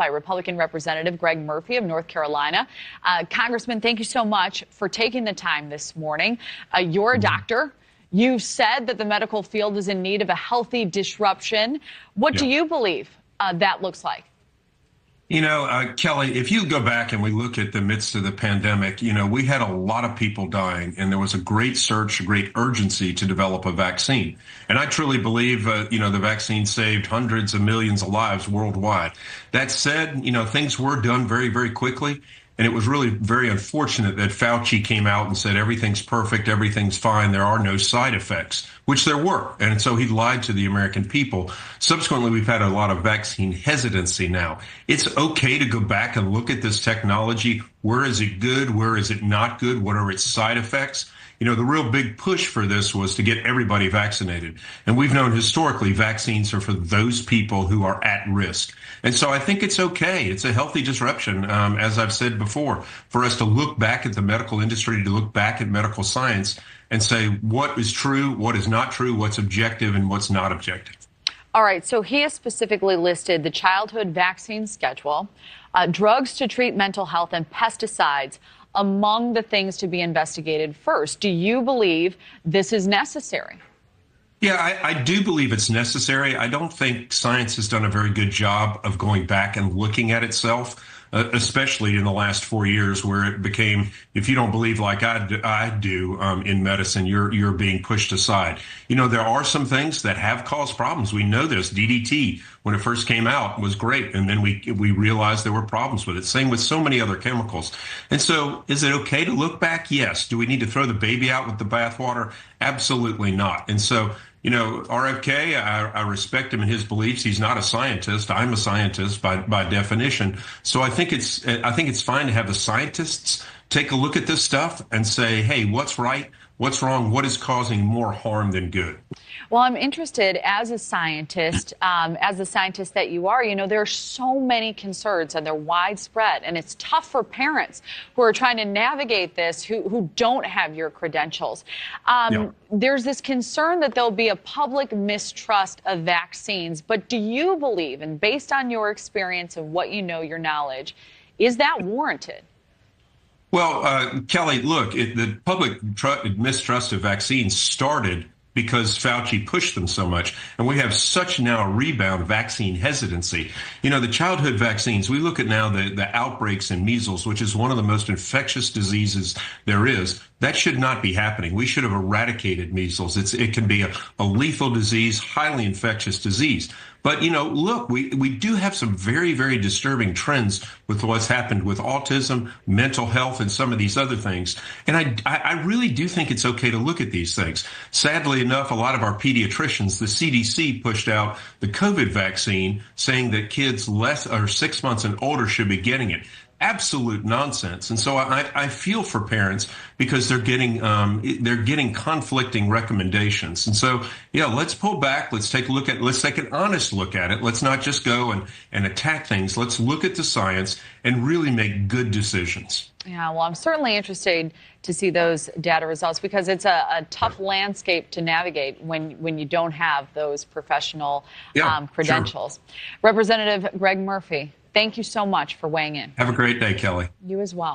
by Republican Representative Greg Murphy of North Carolina. Congressman, thank you so much for taking the time this morning. You're a doctor. You've said that the medical field is in need of a healthy disruption. What do you believe that looks like? You know, Kelly, if you go back and we look at the midst of the pandemic, you know, we had a lot of people dying, and there was a great search, a great urgency to develop a vaccine. And I truly believe, you know, the vaccine saved hundreds of millions of lives worldwide. That said, you know, things were done very, very quickly. And it was really very unfortunate that Fauci came out and said everything's perfect, everything's fine, there are no side effects, which there were. And so he lied to the American people. Subsequently, we've had a lot of vaccine hesitancy now. It's okay to go back and look at this technology. Where is it good? Where is it not good? What are its side effects? You know, the real big push for this was to get everybody vaccinated. And we've known historically vaccines are for those people who are at risk. And so I think it's okay. It's a healthy disruption, as I've said before, for us to look back at the medical industry, to look back at medical science and say what is true, what is not true, what's objective and what's not objective. All right. So he has specifically listed the childhood vaccine schedule, drugs to treat mental health, and pesticides among the things to be investigated first. Do you believe this is necessary? Yeah, I do believe it's necessary. I don't think science has done a very good job of going back and looking at itself, especially in the last 4 years, where it became, if you don't believe like I do in medicine, you're being pushed aside. You know, there are some things that have caused problems. We know this. DDT, when it first came out, was great, and then we realized there were problems with it. Same with so many other chemicals. And so, is it okay to look back? Yes. Do we need to throw the baby out with the bathwater? Absolutely not. And so, you know, RFK, I respect him in his beliefs. He's not a scientist. I'm a scientist by definition. So I think it's fine to have the scientists take a look at this stuff and say, hey, what's right? What's wrong? What is causing more harm than good? Well, I'm interested as a scientist, that you are, you know, there are so many concerns and they're widespread, and it's tough for parents who are trying to navigate this who don't have your credentials. There's this concern that there'll be a public mistrust of vaccines. But do you believe, and based on your experience and what you know, your knowledge, is that warranted? Well, Kelly, look, the public mistrust of vaccines started because Fauci pushed them so much. And we have such now a rebound vaccine hesitancy. You know, the childhood vaccines, we look at now the outbreaks in measles, which is one of the most infectious diseases there is. That should not be happening. We should have eradicated measles. It can be a lethal disease, highly infectious disease. But, you know, look, we do have some very, very disturbing trends with what's happened with autism, mental health, and some of these other things. And I really do think it's okay to look at these things. Sadly enough, a lot of our pediatricians, the CDC pushed out the COVID vaccine, saying that kids less or 6 months and older should be getting it. Absolute nonsense. And so I feel for parents because they're getting conflicting recommendations. And so, yeah, let's pull back. Let's take an honest look at it. Let's not just go and attack things. Let's look at the science and really make good decisions. Yeah, well, I'm certainly interested to see those data results because it's a tough landscape to navigate when you don't have those professional credentials. Sure. Representative Greg Murphy, thank you so much for weighing in. Have a great day, Kelly. You as well.